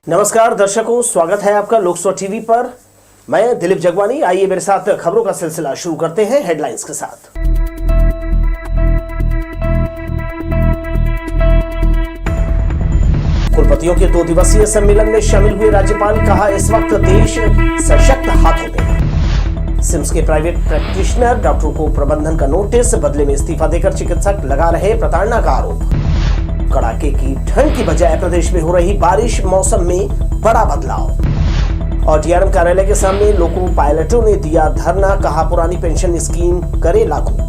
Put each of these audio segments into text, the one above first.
नमस्कार दर्शकों, स्वागत है आपका लोकसभा टीवी पर। मैं दिलीप जगवानी। आइए मेरे साथ खबरों का सिलसिला शुरू करते हैं हेडलाइंस के साथ। कुलपतियों के 2 दिवसीय सम्मेलन में शामिल हुए राज्यपाल, कहा इस वक्त देश सशक्त हाथों में। सिम्स के प्राइवेट प्रैक्टिशनर डॉक्टरों को प्रबंधन का नोटिस, बदले में इस्तीफा देकर चिकित्सक लगा रहे प्रताड़ना का आरोप। कड़ाके की ठंड की बजाय प्रदेश में हो रही बारिश, मौसम में बड़ा बदलाव। और डीआरएम कार्यालय के सामने लोको पायलटों ने दिया धरना, कहा पुरानी पेंशन स्कीम करे लागू।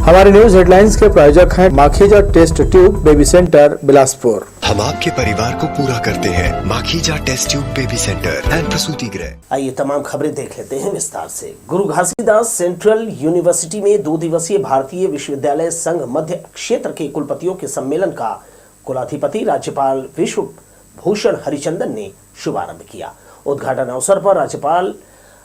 हमारे न्यूज हेडलाइंस के प्रायोजक हैं Makhija test tube baby centre Bilaspur. हम आपके परिवार को पूरा करते हैं। Makhija test tube baby centre and प्रसूति गृह। आइए तमाम खबरें देख लेते हैं विस्तार से। गुरु घासीदास सेंट्रल यूनिवर्सिटी में 2 दिवसीय भारतीय विश्वविद्यालय संघ मध्य क्षेत्र के कुलपतियों के सम्मेलन का कुलाधिपति राज्यपाल विश्व भूषण हरिचंदन ने शुभारंभ किया। उद्घाटन अवसर पर राज्यपाल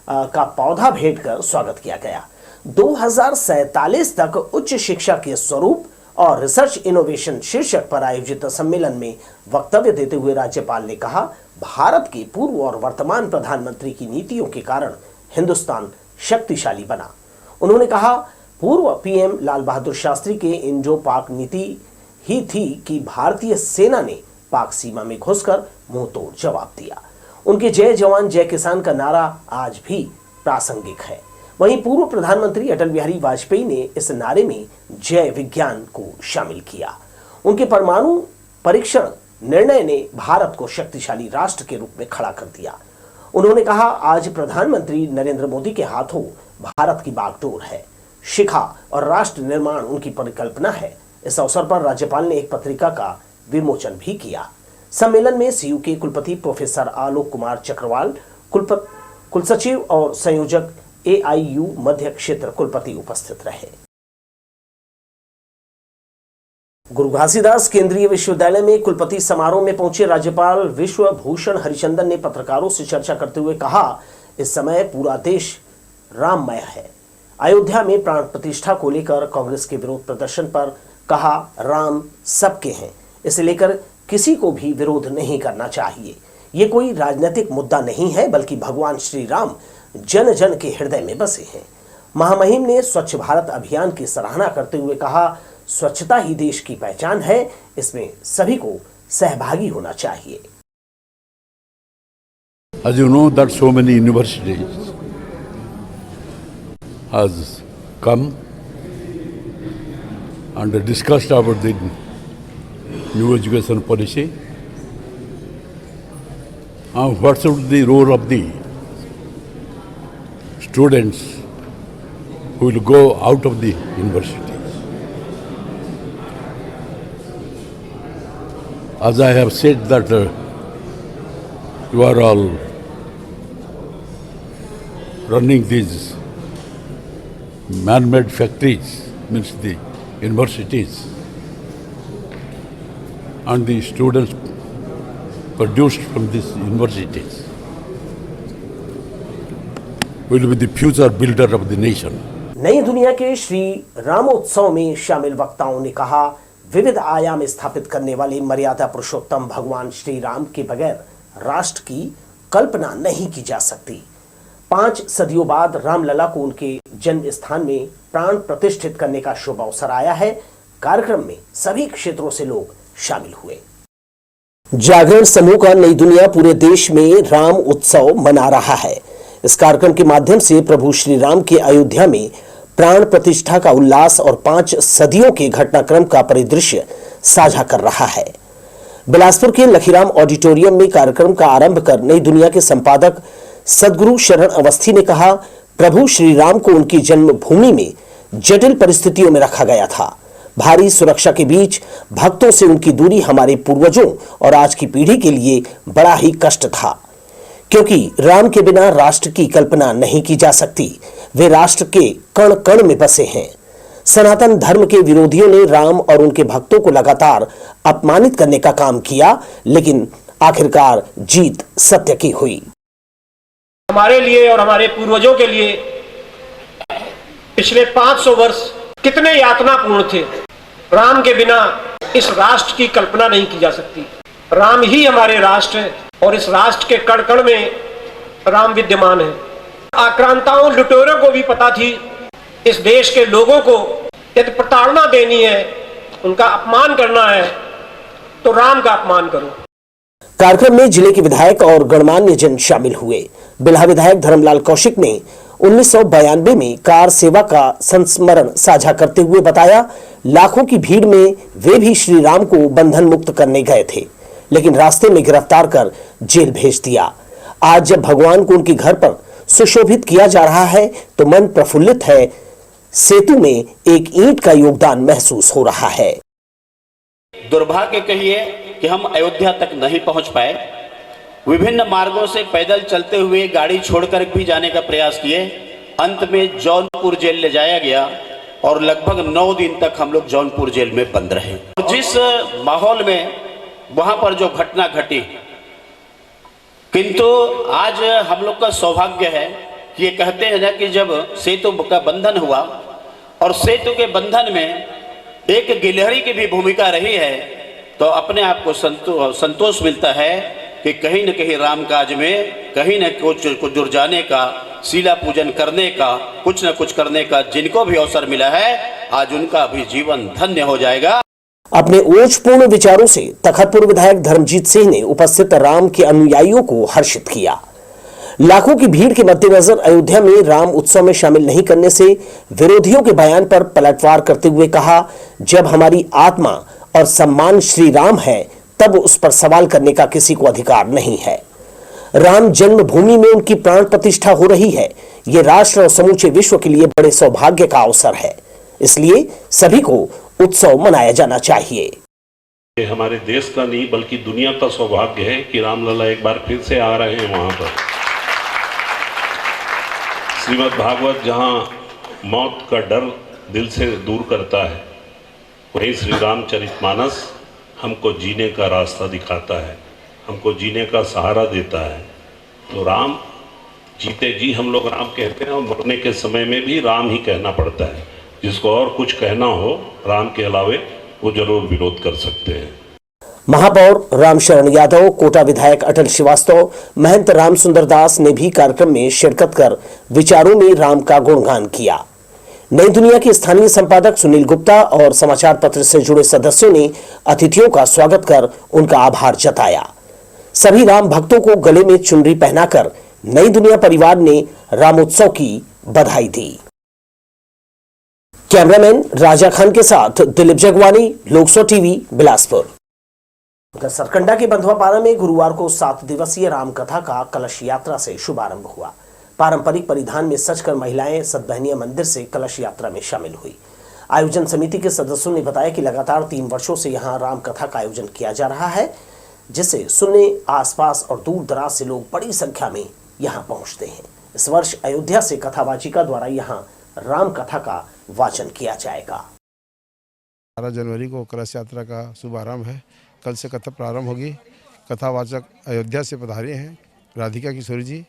का पौधा भेंट कर स्वागत किया गया। 2047 तक उच्च शिक्षा के स्वरूप और रिसर्च इनोवेशन शीर्षक पर आयोजित सम्मेलन में वक्तव्य देते हुए राज्यपाल ने कहा, भारत के पूर्व और वर्तमान प्रधानमंत्री की नीतियों के कारण हिंदुस्तान शक्तिशाली बना। उन्होंने कहा, पूर्व पीएम लाल बहादुर शास्त्री के इंडो पाक नीति ही थी कि भारतीय सेना ने पाक सीमा में घुसकर मुंह तोड़ जवाब दिया। उनके जय जवान जय किसान का नारा आज भी प्रासंगिक है। वहीं पूर्व प्रधानमंत्री अटल बिहारी वाजपेयी ने इस नारे में जय विज्ञान को शामिल किया। उनके परमाणु परीक्षण निर्णय ने भारत को शक्तिशाली राष्ट्र के रूप में खड़ा कर दिया। उन्होंने कहा, आज प्रधानमंत्री नरेंद्र मोदी के हाथों भारत की बागडोर है। शिखा और राष्ट्र निर्माण उनकी परिकल्पना है। इस अवसर पर राज्यपाल ने एक पत्रिका का विमोचन भी किया। सम्मेलन में सीयू के कुलपति प्रोफेसर आलोक कुमार चक्रवाल, कुलसचिव और संयोजक AIU मध्य क्षेत्र कुलपति उपस्थित रहे। गुरु घासीदास केंद्रीय विश्वविद्यालय में कुलपति समारोह में पहुंचे राज्यपाल विश्व भूषण हरिचंदन ने पत्रकारों से चर्चा करते हुए कहा, इस समय पूरा देश राममय है। अयोध्या में प्राण प्रतिष्ठा को लेकर कांग्रेस के विरोध प्रदर्शन पर कहा, राम सबके हैं, इसे लेकर किसी को भी विरोध नहीं करना चाहिए। ये कोई राजनीतिक मुद्दा नहीं है, बल्कि भगवान श्री राम जन जन के हृदय में बसे हैं। महामहिम ने स्वच्छ भारत अभियान की सराहना करते हुए कहा, स्वच्छता ही देश की पहचान है, इसमें सभी को सहभागी होना चाहिए। As you know that so many universities has come and discussed about the new education policy. What should the role of the students who will go out of the universities? As I have said that you are all running these man-made factories, means the universities, and the students produced from these universities will be the future builder of the nation. नई दुनिया के श्री रामोत्सव में शामिल वक्ताओं ने कहा, विविध आयाम स्थापित करने वाले मर्यादा पुरुषोत्तम भगवान श्री राम के बगैर राष्ट्र की कल्पना नहीं की जा सकती। 5 सदियों बाद रामलला को उनके जन्म स्थान में प्राण प्रतिष्ठित करने का शुभ अवसर आया है। कार्यक्रम में सभी क्षेत्रों से लोग शामिल हुए। जागरण समूह का नई दुनिया पूरे देश में राम उत्सव मना रहा है। इस कार्यक्रम के माध्यम से प्रभु श्री राम के अयोध्या में प्राण प्रतिष्ठा का उल्लास और 5 सदियों के घटनाक्रम का परिदृश्य साझा कर रहा है। बिलासपुर के लखीराम ऑडिटोरियम में कार्यक्रम का आरंभ कर नई दुनिया के संपादक सदगुरु शरण अवस्थी ने कहा, प्रभु श्री राम को उनकी जन्मभूमि में जटिल परिस्थितियों में रखा गया था। भारी सुरक्षा के बीच भक्तों से उनकी दूरी हमारे पूर्वजों और आज की पीढ़ी के लिए बड़ा ही कष्ट था, क्योंकि राम के बिना राष्ट्र की कल्पना नहीं की जा सकती। वे राष्ट्र के कण कण में बसे हैं। सनातन धर्म के विरोधियों ने राम और उनके भक्तों को लगातार अपमानित करने का काम किया, लेकिन आखिरकार जीत सत्य की हुई। हमारे लिए और हमारे पूर्वजों के लिए पिछले 500 वर्ष कितने यातनापूर्ण थे। राम के बिना इस राष्ट्र की कल्पना नहीं की जा सकती। राम ही हमारे राष्ट्र है और इस राष्ट्र के कण कण में राम विद्यमान है। आक्रांताओं लुटेरों को भी पता थी इस देश के लोगों को यदि प्रताड़ना देनी है, उनका अपमान करना है, तो राम का अपमान करो। कार्यक्रम में जिले के विधायक और गणमान्य जन शामिल हुए। बिल्हा विधायक धर्मलाल कौशिक ने 1992 में कार सेवा का संस्मरण साझा करते हुए बताया, लाखों की भीड़ में वे भी श्री राम को बंधन मुक्त करने गए थे, लेकिन रास्ते में गिरफ्तार कर जेल भेज दिया। आज जब भगवान को उनके घर पर सुशोभित किया जा रहा है तो मन प्रफुल्लित है। सेतु में एक ईंट का योगदान महसूस हो रहा है। दुर्भाग्य कहिए कि हम अयोध्या तक नहीं पहुंच पाए। विभिन्न मार्गों से पैदल चलते हुए गाड़ी छोड़कर भी जाने का प्रयास किए। अंत में जौनपुर जेल ले जाया गया और लगभग 9 दिन तक हम लोग जौनपुर जेल में बंद रहे। और जिस माहौल में वहां पर जो घटना घटी, किंतु आज हम लोग का सौभाग्य है कि ये कहते हैं ना कि जब सेतु का बंधन हुआ और सेतु के बंधन में एक गिलहरी की भी भूमिका रही है, तो अपने आप को संतोष मिलता है कि कहीं न कहीं राम काज में कहीं न कुछ जुड़ जाने का, शीला पूजन करने का, कुछ न कुछ करने का जिनको भी अवसर मिला है, आज उनका भी जीवन धन्य हो जाएगा। अपने ओजपूर्ण विचारों से तखतपुर विधायक धर्मजीत सिंह ने उपस्थित राम के अनुयायियों को हर्षित किया। लाखों की भीड़ के मद्देनजर अयोध्या में राम उत्सव में शामिल नहीं करने से विरोधियों के बयान पर पलटवार करते हुए कहा, जब हमारी आत्मा और सम्मान श्री राम है तब उस पर सवाल करने का किसी को अधिकार नहीं है। राम जन्मभूमि में उनकी प्राण प्रतिष्ठा हो रही है। यह राष्ट्र और समूचे विश्व के लिए बड़े सौभाग्य का अवसर है, इसलिए सभी को उत्सव मनाया जाना चाहिए। हमारे देश का नहीं बल्कि दुनिया का सौभाग्य है कि रामलला एक बार फिर से आ रहे हैं। वहां पर श्रीमद् भागवत जहां मौत का डर दिल से दूर करता है, वहीं श्री रामचरितमानस हमको जीने का रास्ता दिखाता है, हमको जीने का सहारा देता है। तो राम जीते जी हम लोग राम कहते हैं और मरने के समय में भी राम ही कहना पड़ता है। जिसको और कुछ कहना हो राम के अलावे, वो जरूर विरोध कर सकते हैं। महापौर रामशरण यादव, कोटा विधायक अटल श्रीवास्तव, महंत राम सुंदर दास ने भी कार्यक्रम में शिरकत कर विचारों में राम का गुणगान किया। नई दुनिया के स्थानीय संपादक सुनील गुप्ता और समाचार पत्र से जुड़े सदस्यों ने अतिथियों का स्वागत कर उनका आभार जताया। सभी राम भक्तों को गले में चुनरी पहनाकर नई दुनिया परिवार ने रामोत्सव की बधाई दी। कैमरामैन राजा खान के साथ दिलीप जगवानी, लोकसो टीवी, बिलासपुर। सरकंडा के बंधुआपारा में गुरुवार को 7 दिवसीय राम कथा का कलश यात्रा से शुभारंभ हुआ। पारंपरिक परिधान में सजकर महिलाएं सतबहनिया मंदिर से कलश यात्रा में शामिल हुई। आयोजन समिति के सदस्यों ने बताया कि लगातार 3 वर्षों से यहां राम कथा का आयोजन किया जा रहा है, जिसे सुनने आसपास और दूर दराज से लोग बड़ी संख्या में यहां पहुंचते हैं। इस वर्ष अयोध्या से कथावाचिका द्वारा यहां राम कथा का वाचन किया जाएगा। 12 जनवरी को कलश यात्रा का शुभारंभ है। कल से कथा प्रारंभ होगी। कथावाचक अयोध्या से पधारे हैं राधिका किशोरी जी।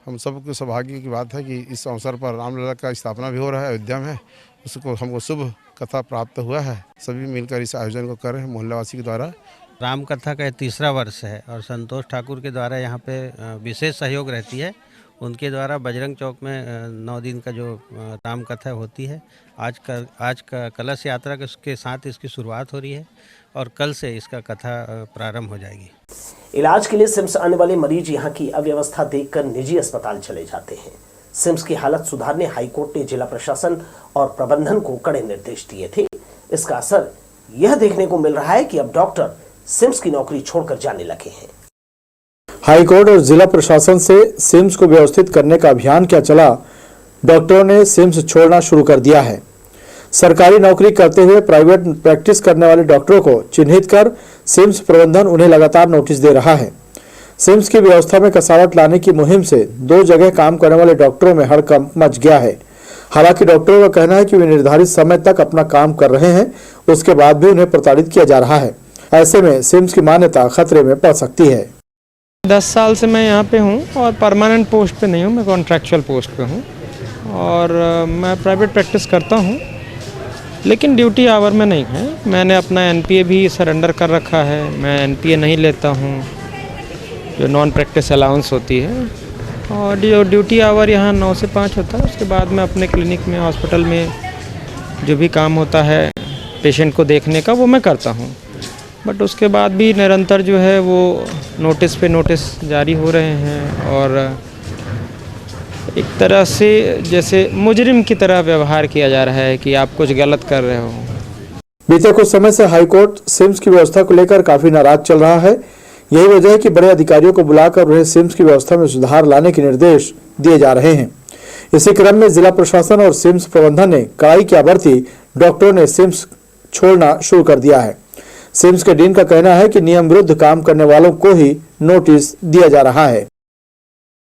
हम सबको सौभाग्य की बात है कि इस अवसर पर रामलला का स्थापना भी हो रहा है अयोध्या में, उसको हमको शुभ कथा प्राप्त हुआ है। सभी मिलकर इस आयोजन को कर रहे हैं मोहल्लावासी के द्वारा। राम कथा का 3रा वर्ष है और संतोष ठाकुर के द्वारा यहाँ पे विशेष सहयोग रहती है। उनके द्वारा बजरंग चौक में 9 दिन का जो राम कथा होती है, आज का कलश यात्रा के साथ इसकी शुरुआत हो रही है और कल से इसका कथा प्रारंभ हो जाएगी। इलाज के लिए सिम्स आने वाले मरीज यहां की अव्यवस्था देखकर निजी अस्पताल चले जाते हैं। सिम्स की हालत सुधारने हाईकोर्ट ने जिला प्रशासन और प्रबंधन को कड़े निर्देश दिए थे। इसका असर यह देखने को मिल रहा है कि अब डॉक्टर सिम्स की नौकरी छोड़कर जाने लगे हैं। हाईकोर्ट और जिला प्रशासन से सिम्स को व्यवस्थित करने का अभियान क्या चला, डॉक्टरों ने सिम्स छोड़ना शुरू कर दिया है। सरकारी नौकरी करते हुए प्राइवेट प्रैक्टिस करने वाले डॉक्टरों को चिन्हित कर सिम्स प्रबंधन उन्हें लगातार नोटिस दे रहा है। सिम्स की व्यवस्था में कसावट लाने की मुहिम से 2 जगह काम करने वाले डॉक्टरों में हड़कंप मच गया है। हालांकि डॉक्टरों का कहना है कि वे निर्धारित समय तक अपना काम कर रहे हैं, उसके बाद भी उन्हें प्रताड़ित किया जा रहा है। ऐसे में सिम्स की मान्यता खतरे में पड़ सकती है। 10 साल से मैं यहाँ पे हूँ और परमानेंट पोस्ट पे नहीं हूँ, मैं कॉन्ट्रैक्चुअल पोस्ट पे हूँ और मैं प्राइवेट प्रैक्टिस करता हूँ। लेकिन ड्यूटी आवर में नहीं है। मैंने अपना एनपीए भी सरेंडर कर रखा है। मैं एनपीए नहीं लेता हूँ, जो नॉन प्रैक्टिस अलाउंस होती है। और जो ड्यूटी आवर यहाँ 9 से 5 होता है, उसके बाद मैं अपने क्लिनिक में, हॉस्पिटल में जो भी काम होता है पेशेंट को देखने का, वो मैं करता हूँ। बट उसके बाद भी निरंतर जो है वो नोटिस पे नोटिस जारी हो रहे हैं और एक तरह से जैसे मुजरिम की तरह व्यवहार किया जा रहा है कि आप कुछ गलत कर रहे हो। बीते कुछ समय से हाईकोर्ट सिम्स की व्यवस्था को लेकर काफी नाराज चल रहा है। यही वजह है कि बड़े अधिकारियों को बुलाकर उन्हें सिम्स की व्यवस्था में सुधार लाने के निर्देश दिए जा रहे हैं। इसी क्रम में जिला प्रशासन और सिम्स प्रबंधन ने कड़ाई क्या बरती, डॉक्टरों ने सिम्स छोड़ना शुरू कर दिया है। सिम्स के डीन का कहना है कि नियम विरुद्ध काम करने वालों को ही नोटिस दिया जा रहा है।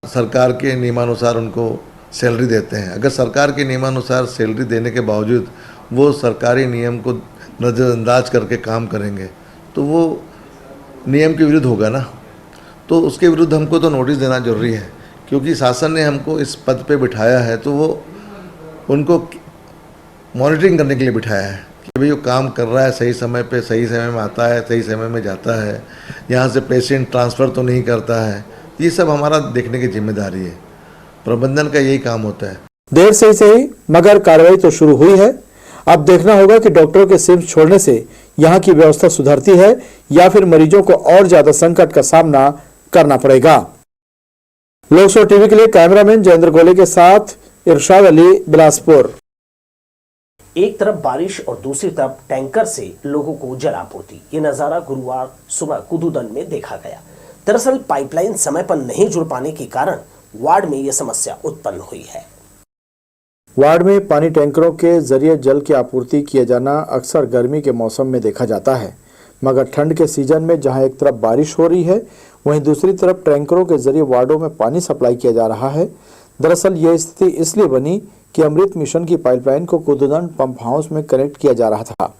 सरकार के नियमानुसार उनको सैलरी देते हैं। अगर सरकार के नियमानुसार सैलरी देने के बावजूद वो सरकारी नियम को नज़रअंदाज करके काम करेंगे तो वो नियम के विरुद्ध होगा ना। तो उसके विरुद्ध हमको तो नोटिस देना जरूरी है, क्योंकि शासन ने हमको इस पद पे बिठाया है तो वो उनको मॉनिटरिंग करने के लिए बिठाया है कि भाई वो काम कर रहा है, सही समय पे सही समय में आता है, सही समय में जाता है, यहाँ से पेशेंट ट्रांसफ़र तो नहीं करता है। ये सब हमारा देखने की जिम्मेदारी है, प्रबंधन का यही काम होता है। देर से ही सही मगर कार्रवाई तो शुरू हुई है। अब देखना होगा कि डॉक्टरों के सिम्स छोड़ने से यहाँ की व्यवस्था सुधरती है या फिर मरीजों को और ज्यादा संकट का सामना करना पड़ेगा। लोकसभा टीवी के लिए कैमरामैन जयेंद्र गोले के साथ इरशाद अली, बिलासपुर। एक तरफ बारिश और दूसरी तरफ टैंकर से लोगों को जल आपूर्ति, ये नजारा गुरुवार सुबह कुदूदन में देखा गया। दरअसल पाइपलाइन समय पर नहीं जुड़ पाने के कारण वार्ड में यह समस्या उत्पन्न हुई है। वार्ड में पानी टैंकरों के जरिए जल की आपूर्ति किया जाना अक्सर गर्मी के मौसम में देखा जाता है, मगर ठंड के सीजन में जहां एक तरफ बारिश हो रही है वहीं दूसरी तरफ टैंकरों के जरिए वार्डों में पानी सप्लाई किया जा रहा है। दरअसल यह स्थिति इसलिए बनी कि अमृत मिशन की पाइपलाइन को कुदूदन पंप हाउस में कनेक्ट किया जा रहा था।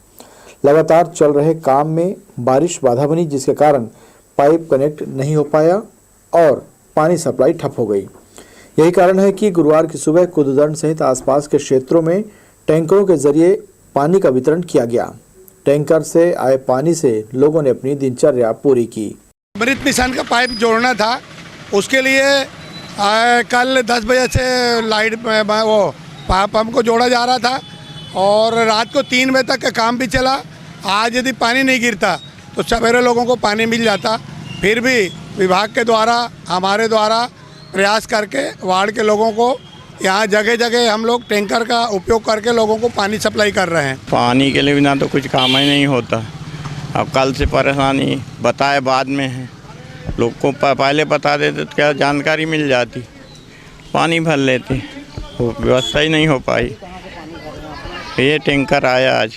लगातार चल रहे काम में बारिश बाधा बनी, जिसके कारण पाइप कनेक्ट नहीं हो पाया और पानी सप्लाई ठप हो गई। यही कारण है कि गुरुवार की सुबह कुदूदन सहित आसपास के क्षेत्रों में टैंकरों के जरिए पानी का वितरण किया गया। टैंकर से आए पानी से लोगों ने अपनी दिनचर्या पूरी की। अमृत मिशन का पाइप जोड़ना था, उसके लिए कल 10 बजे से लाइट वो पंप को जोड़ा जा रहा था और रात को 3 बजे तक का काम भी चला। आज यदि पानी नहीं गिरता तो सवेरे लोगों को पानी मिल जाता। फिर भी विभाग के द्वारा, हमारे द्वारा प्रयास करके वार्ड के लोगों को यहाँ जगह जगह हम लोग टैंकर का उपयोग करके लोगों को पानी सप्लाई कर रहे हैं। पानी के लिए बिना तो कुछ काम ही नहीं होता। अब कल से परेशानी बताए बाद में है, लोग को पहले बता देते तो क्या जानकारी मिल जाती, पानी भर लेते, वो व्यवस्था ही नहीं हो पाई। ये टैंकर आया आज,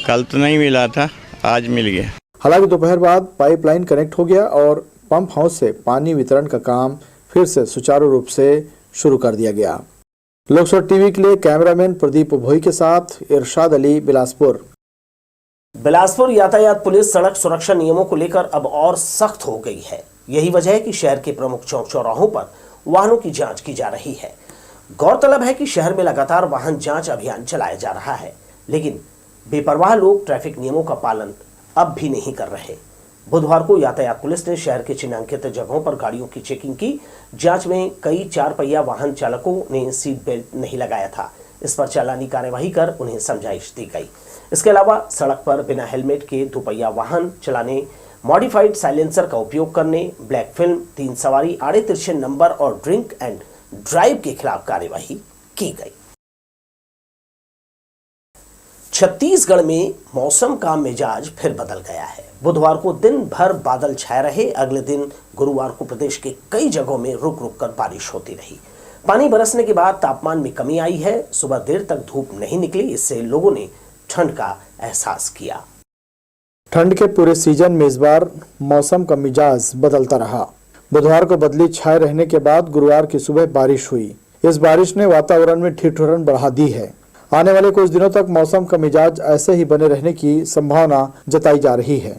कल तो नहीं मिला था, आज मिल गया। हालांकि दोपहर बाद पाइपलाइन कनेक्ट हो गया और पंप हाउस से पानी वितरण का काम फिर से सुचारू रूप से शुरू कर दिया गया। लोकसभा टीवी के लिए कैमरामैन प्रदीप भोई के साथ इरशाद अली, बिलासपुर। बिलासपुर यातायात पुलिस सड़क सुरक्षा नियमों को लेकर अब और सख्त हो गई है। यही वजह है कि शहर के प्रमुख चौक चौराहों पर वाहनों की जांच की जा रही है। गौरतलब है कि शहर में लगातार वाहन जांच अभियान चलाया जा रहा है, लेकिन बेपरवाह लोग ट्रैफिक नियमों का पालन अब भी नहीं कर रहे। बुधवार को यातायात पुलिस ने शहर के चिन्हांकित जगहों पर गाड़ियों की चेकिंग की। जांच में कई 4 पहिया वाहन चालकों ने सीट बेल्ट नहीं लगाया था। इस पर चालानी कार्यवाही कर उन्हें समझाइश दी गई। इसके अलावा सड़क पर बिना हेलमेट के 2 पहिया वाहन चलाने, मॉडिफाइड साइलेंसर का उपयोग करने, ब्लैक फिल्म, 3 सवारी, आड़े तिरछे नंबर और ड्रिंक एंड ड्राइव के खिलाफ कार्यवाही की गई। छत्तीसगढ़ में मौसम का मिजाज फिर बदल गया है। बुधवार को दिन भर बादल छाए रहे। अगले दिन गुरुवार को प्रदेश के कई जगहों में रुक रुक कर बारिश होती रही। पानी बरसने के बाद तापमान में कमी आई है। सुबह देर तक धूप नहीं निकली, इससे लोगों ने ठंड का एहसास किया। ठंड के पूरे सीजन में इस बार मौसम का मिजाज बदलता रहा। बुधवार को बदली छाए रहने के बाद गुरुवार की सुबह बारिश हुई। इस बारिश ने वातावरण में ठिठुरन बढ़ा दी है। आने वाले कुछ दिनों तक मौसम का मिजाज ऐसे ही बने रहने की संभावना जताई जा रही है।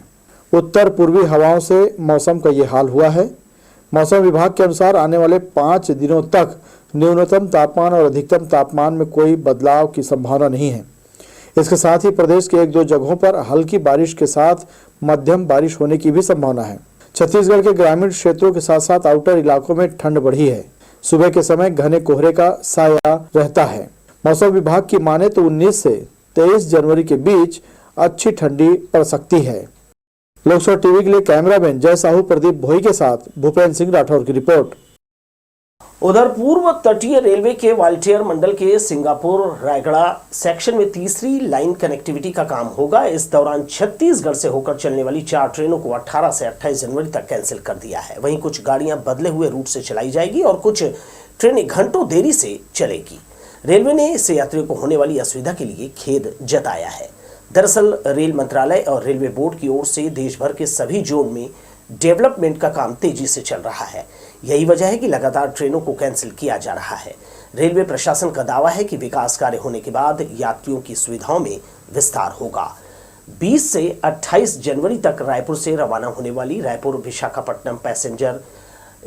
उत्तर पूर्वी हवाओं से मौसम का ये हाल हुआ है। मौसम विभाग के अनुसार आने वाले 5 दिनों तक न्यूनतम तापमान और अधिकतम तापमान में कोई बदलाव की संभावना नहीं है। इसके साथ ही प्रदेश के 1-2 जगहों पर हल्की बारिश के साथ मध्यम बारिश होने की भी संभावना है। छत्तीसगढ़ के ग्रामीण क्षेत्रों के साथ साथ आउटर इलाकों में ठंड बढ़ी है। सुबह के समय घने कोहरे का साया रहता है। मौसम विभाग की माने तो 19 से 23 जनवरी के बीच अच्छी ठंडी पड़ सकती है। लोकसभा टीवी के लिए कैमरामैन जय साहू प्रदीप भोई के साथ भूपेंद्र सिंह राठौर की रिपोर्ट। उधर पूर्व तटीय रेलवे के वाल्टियर मंडल के सिंगापुर रायगढ़ सेक्शन में तीसरी लाइन कनेक्टिविटी का काम होगा। इस दौरान छत्तीसगढ़ से होकर चलने वाली 4 ट्रेनों को 18 से 28 जनवरी तक कैंसिल कर दिया है। वहीं कुछ गाड़ियां बदले हुए रूट से चलाई जाएगी और कुछ ट्रेनें घंटों देरी से चलेगी। रेलवे ने इससे यात्रियों को होने वाली असुविधा के लिए खेद जताया है। दरअसल रेल मंत्रालय और रेलवे बोर्ड की ओर से देश भर के सभी जोन में डेवलपमेंट का काम तेजी से चल रहा है। यही वजह है कि लगातार ट्रेनों को कैंसिल किया जा रहा है। रेलवे प्रशासन का दावा है कि विकास कार्य होने के बाद यात्रियों की सुविधाओं में विस्तार होगा। 20 से 28 जनवरी तक रायपुर से रवाना होने वाली रायपुर विशाखापट्टनम पैसेंजर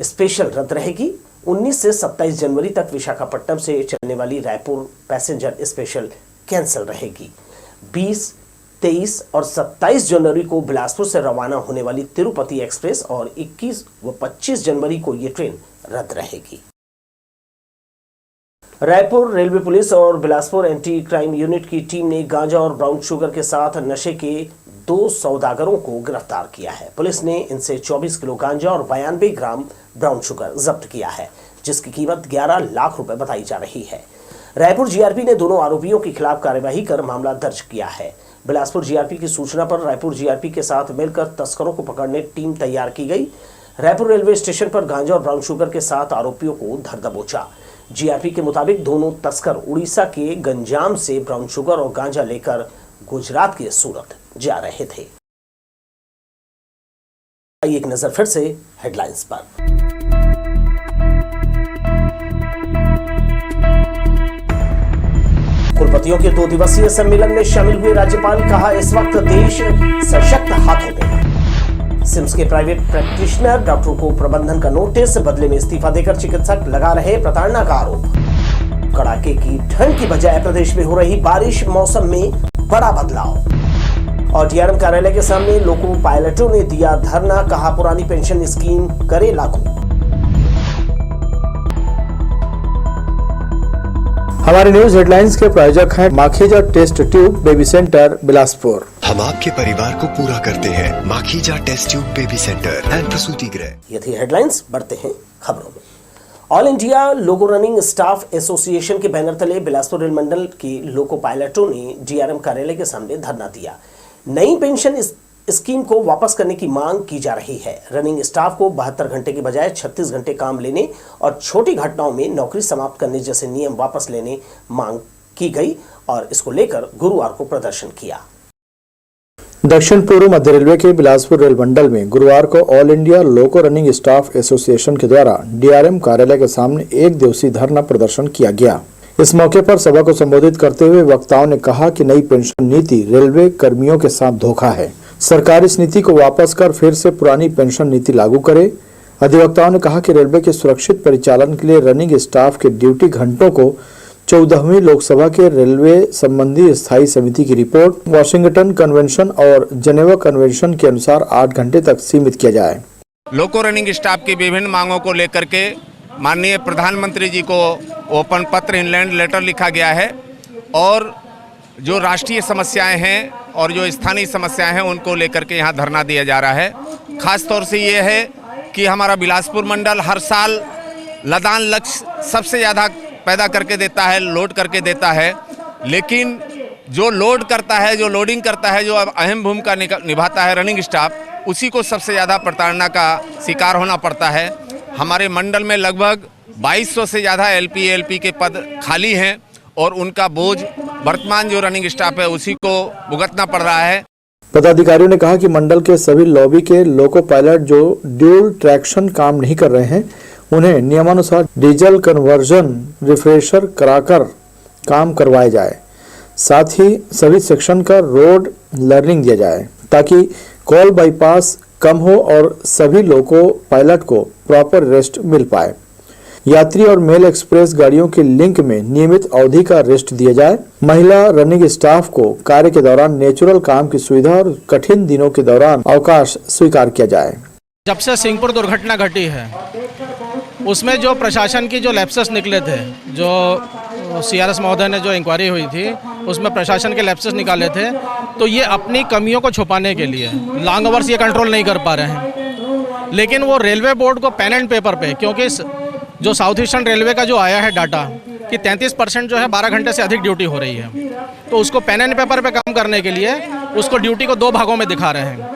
स्पेशल रद्द रहेगी। 19 से 27 जनवरी तक विशाखापट्टनम से चलने वाली रायपुर पैसेंजर स्पेशल कैंसिल रहेगी। 20, 23 और 27 जनवरी को बिलासपुर से रवाना होने वाली तिरुपति एक्सप्रेस और 21 व 25 जनवरी को ये ट्रेन रद्द रहेगी। रायपुर रेलवे पुलिस और बिलासपुर एंटी क्राइम यूनिट की टीम ने गांजा और ब्राउन शुगर के साथ नशे के 2 सौदागरों को गिरफ्तार किया है। पुलिस ने इनसे 24 किलो गांजा और 92 ग्राम ब्राउन शुगर जब्त किया है, जिसकी कीमत 11 लाख रुपए बताई जा रही है। रायपुर जीआरपी ने दोनों आरोपियों के खिलाफ कार्यवाही कर मामला दर्ज किया है। बिलासपुर जीआरपी की सूचना पर रायपुर जीआरपी के साथ मिलकर तस्करों को पकड़ने टीम तैयार की गई। रायपुर रेलवे स्टेशन पर गांजा और ब्राउन शुगर के साथ आरोपियों को धर दबोचा। जीआरपी के मुताबिक दोनों तस्कर उड़ीसा के गंजाम से ब्राउन शुगर और गांजा लेकर गुजरात के सूरत जा रहे थे। एक नजर फिर से हेडलाइंस पर। कुलपतियों के 2 दिवसीय सम्मेलन में शामिल हुए राज्यपाल, कहा इस वक्त देश सशक्त हाथों में। सिम्स के प्राइवेट प्रैक्टिशनर डॉक्टरों को प्रबंधन का नोटिस, बदले में इस्तीफा देकर चिकित्सक लगा रहे प्रताड़ना का आरोप। कड़ाके की ठंड की बजाय प्रदेश में हो रही बारिश, मौसम में बड़ा बदलाव। और डीआरएम कार्यालय के सामने लोको पायलटों ने दिया धरना, कहा पुरानी पेंशन स्कीम करे लागू। हमारे न्यूज हेडलाइंस के प्रायोजक हैं Makhija test tube baby centre Bilaspur. हम आपके परिवार को पूरा करते हैं। Makhija test tube baby centre and प्रसूति गृह। ये थी हेडलाइंस, बढ़ते हैं खबरों में। All India loco running staff association के बैनर तले बिलासपुर रेल मंडल के लोको पायलटों ने डीआरएम कार्यालय के सामने धरना दिया। नई पेंशन स्कीम को वापस करने की मांग की जा रही है। रनिंग स्टाफ को 72 घंटे के बजाय 36 घंटे काम लेने और छोटी घटनाओं में नौकरी समाप्त करने जैसे नियम वापस लेने मांग की गई और इसको लेकर गुरुवार को प्रदर्शन किया। दक्षिण पूर्व मध्य रेलवे के बिलासपुर रेल मंडल में गुरुवार को all India loco running staff association के द्वारा डीआरएम कार्यालय के सामने 1 दिवसीय धरना प्रदर्शन किया गया। इस मौके पर सभा को संबोधित करते हुए वक्ताओं ने कहा कि नई पेंशन नीति रेलवे कर्मियों के साथ धोखा है। सरकार इस नीति को वापस कर फिर से पुरानी पेंशन नीति लागू करे। अधिवक्ताओं ने कहा कि रेलवे के सुरक्षित परिचालन के लिए रनिंग स्टाफ के ड्यूटी घंटों को 14वीं लोकसभा के रेलवे संबंधी स्थायी समिति की रिपोर्ट, वाशिंगटन कन्वेंशन और जेनेवा कन्वेंशन के अनुसार 8 घंटे तक सीमित किया जाए। लोको रनिंग स्टाफ की विभिन्न मांगों को लेकर के माननीय प्रधानमंत्री जी को ओपन पत्र इंलैंड लेटर लिखा गया है और जो राष्ट्रीय समस्याएं हैं और जो स्थानीय समस्याएं हैं उनको लेकर के यहाँ धरना दिया जा रहा है। खास तौर से ये है कि हमारा बिलासपुर मंडल हर साल लदान लक्ष्य सबसे ज़्यादा पैदा करके देता है, लोड करके देता है, लेकिन जो लोड करता है, जो लोडिंग करता है, जो अहम भूमिका निभाता है रनिंग स्टाफ, उसी को सबसे ज़्यादा प्रताड़ना का शिकार होना पड़ता है। हमारे मंडल में लगभग 2200 से ज़्यादा एलपी के पद खाली हैं और उनका बोझ वर्तमान जो रनिंग स्टाफ है उसी को भुगतना पड़ रहा है। पदाधिकारियों ने कहा कि मंडल के सभी लॉबी के लोको पायलट जो ड्यूल ट्रैक्शन काम नहीं कर रहे हैं, उन्हें नियमानुसार डीजल कन्वर्जन रिफ्रेशर कराकर काम करवाए जाए। साथ ही सभी सेक्शन का रोड लर्निंग दिया जाए ताकि कॉल बाईपास कम हो और सभी लोको पायलट को प्रॉपर रेस्ट मिल पाए। यात्री और मेल एक्सप्रेस गाड़ियों के लिंक में नियमित अवधि का रेस्ट दिया जाए। महिला रनिंग स्टाफ को कार्य के दौरान नेचुरल काम की सुविधा और कठिन दिनों के दौरान अवकाश स्वीकार किया जाए। जब से सिंहपुर दुर्घटना घटी है उसमें जो प्रशासन की जो लैप्सेस निकले थे, जो सीआरएस महोदय ने जो इंक्वायरी हुई थी उसमें प्रशासन के लैप्सेस निकाले थे, तो ये अपनी कमियों को छुपाने के लिए लॉन्ग आवर्स ये कंट्रोल नहीं कर पा रहे हैं। लेकिन वो रेलवे बोर्ड को पेन एंड पेपर पे, क्योंकि जो साउथ ईस्टर्न रेलवे का जो आया है डाटा कि 33% जो है 12 घंटे से अधिक ड्यूटी हो रही है, तो उसको पेन एंड पेपर पे कम करने के लिए उसको ड्यूटी को 2 भागों में दिखा रहे हैं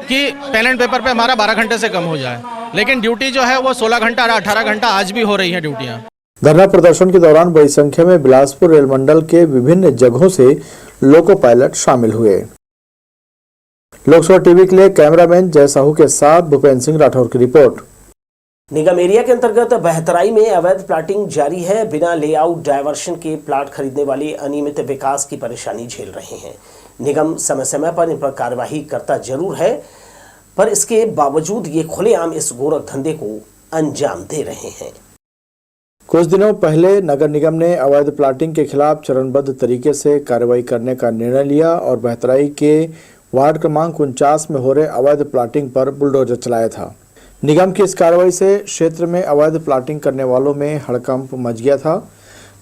कि पेन एंड पेपर पे हमारा 12 घंटे से कम हो जाए, लेकिन ड्यूटी जो है वो 16 घंटा और 18 घंटा आज भी हो रही है ड्यूटियाँ। धरना प्रदर्शन के दौरान बड़ी संख्या में बिलासपुर रेल मंडल के विभिन्न जगहों से लोको पायलट शामिल हुए। लोकसभा टीवी के लिए कैमरामैन जय साहू के साथ भूपेंद्र सिंह राठौर की रिपोर्ट। निगम एरिया के अंतर्गत बहतराई में अवैध प्लाटिंग जारी है। बिना लेआउट डायवर्शन के प्लाट खरीदने वाले अनियमित विकास की परेशानी झेल रहे हैं। निगम समय समय पर इन पर कार्यवाही करता जरूर है, पर इसके बावजूद ये खुलेआम इस गोरख धंधे को अंजाम दे रहे हैं। कुछ दिनों पहले नगर निगम ने अवैध प्लाटिंग के खिलाफ चरणबद्ध तरीके से कार्रवाई करने का निर्णय लिया और बहतराई के वार्ड क्रमांक 49 में हो रहे अवैध प्लाटिंग पर बुलडोजर चलाया था। निगम की इस कार्रवाई से क्षेत्र में अवैध प्लाटिंग करने वालों में हड़कंप मच गया था।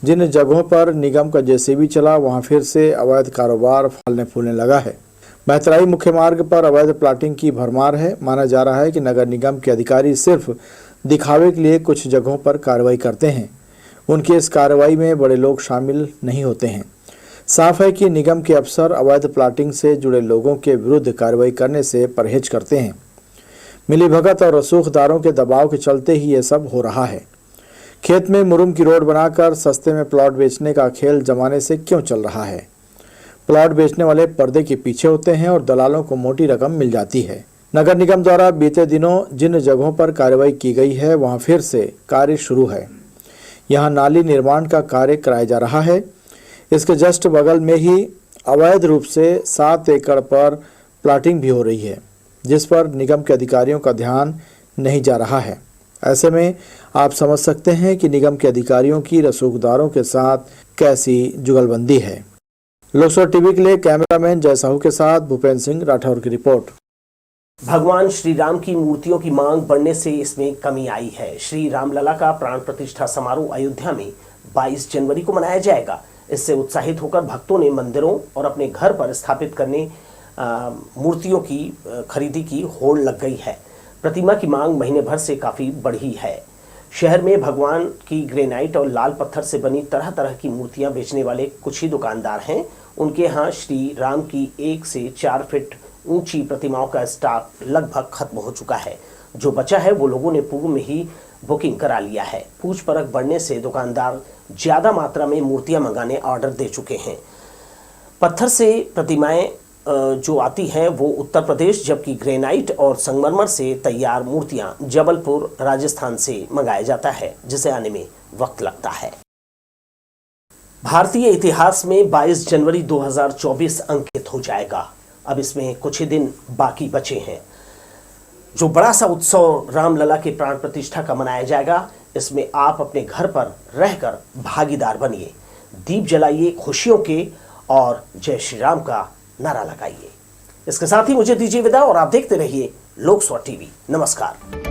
जिन जगहों पर निगम का जेसीबी चला वहां फिर से अवैध कारोबार फलने फूलने लगा है। बहतराई मुख्य मार्ग पर अवैध प्लाटिंग की भरमार है। माना जा रहा है कि नगर निगम के अधिकारी सिर्फ दिखावे के लिए कुछ जगहों पर कार्रवाई करते हैं। उनकी इस कार्रवाई में बड़े लोग शामिल नहीं होते हैं। साफ है कि निगम के अफसर अवैध प्लाटिंग से जुड़े लोगों के विरुद्ध कार्रवाई करने से परहेज करते हैं। मिलीभगत और रसूखदारों के दबाव के चलते ही ये सब हो रहा है। खेत में मुरुम की रोड बनाकर सस्ते में प्लॉट बेचने का खेल जमाने से क्यों चल रहा है? प्लॉट बेचने वाले पर्दे के पीछे होते हैं और दलालों को मोटी रकम मिल जाती है। नगर निगम द्वारा बीते दिनों जिन जगहों पर कार्रवाई की गई है वहां फिर से कार्य शुरू है। यहां नाली निर्माण का कार्य कराया जा रहा है। इसके जस्ट बगल में ही अवैध रूप से 7 एकड़ पर प्लाटिंग भी हो रही है, जिस पर निगम के अधिकारियों का ध्यान नहीं जा रहा है। ऐसे में आप समझ सकते हैं कि निगम के अधिकारियों की रसूखदारों के साथ कैसी जुगलबंदी है। लोकसभा टीवी के लिए कैमरामैन जय साहू के साथ भूपेंद्र सिंह राठौर की रिपोर्ट। भगवान श्री राम की मूर्तियों की मांग बढ़ने से इसमें कमी आई है। श्री रामलला का प्राण प्रतिष्ठा समारोह अयोध्या में 22 जनवरी को मनाया जाएगा। इससे उत्साहित होकर भक्तों ने मंदिरों और अपने घर पर स्थापित करने मूर्तियों की खरीदी की होड़ लग गई है। प्रतिमा की मांग महीने भर से काफ़ी बढ़ी है। शहर में भगवान की ग्रेनाइट और लाल पत्थर से बनी तरह तरह की मूर्तियां बेचने वाले कुछ ही दुकानदार हैं। उनके यहाँ श्री राम की 1 से 4 फीट ऊंची प्रतिमाओं का स्टॉक लगभग खत्म हो चुका है। जो बचा है वो लोगों ने पूर्व में ही बुकिंग करा लिया है। पूछ परख बढ़ने से दुकानदार ज़्यादा मात्रा में मूर्तियां मंगाने ऑर्डर दे चुके हैं। पत्थर से प्रतिमाएं जो आती हैं वो उत्तर प्रदेश, जबकि ग्रेनाइट और संगमरमर से तैयार मूर्तियां जबलपुर राजस्थान से मंगाया जाता है, जिसे आने में वक्त लगता है। भारतीय इतिहास में 22 जनवरी 2024 अंकित हो जाएगा। अब इसमें कुछ ही दिन बाकी बचे हैं। जो बड़ा सा उत्सव रामलला के प्राण प्रतिष्ठा का मनाया जाएगा, इसमें आप अपने घर पर रहकर भागीदार बनिए, दीप जलाइए खुशियों के और जय श्री राम का नारा लगाइए। इसके साथ ही मुझे दीजिए विदा और आप देखते रहिए लोकसभा टीवी। नमस्कार।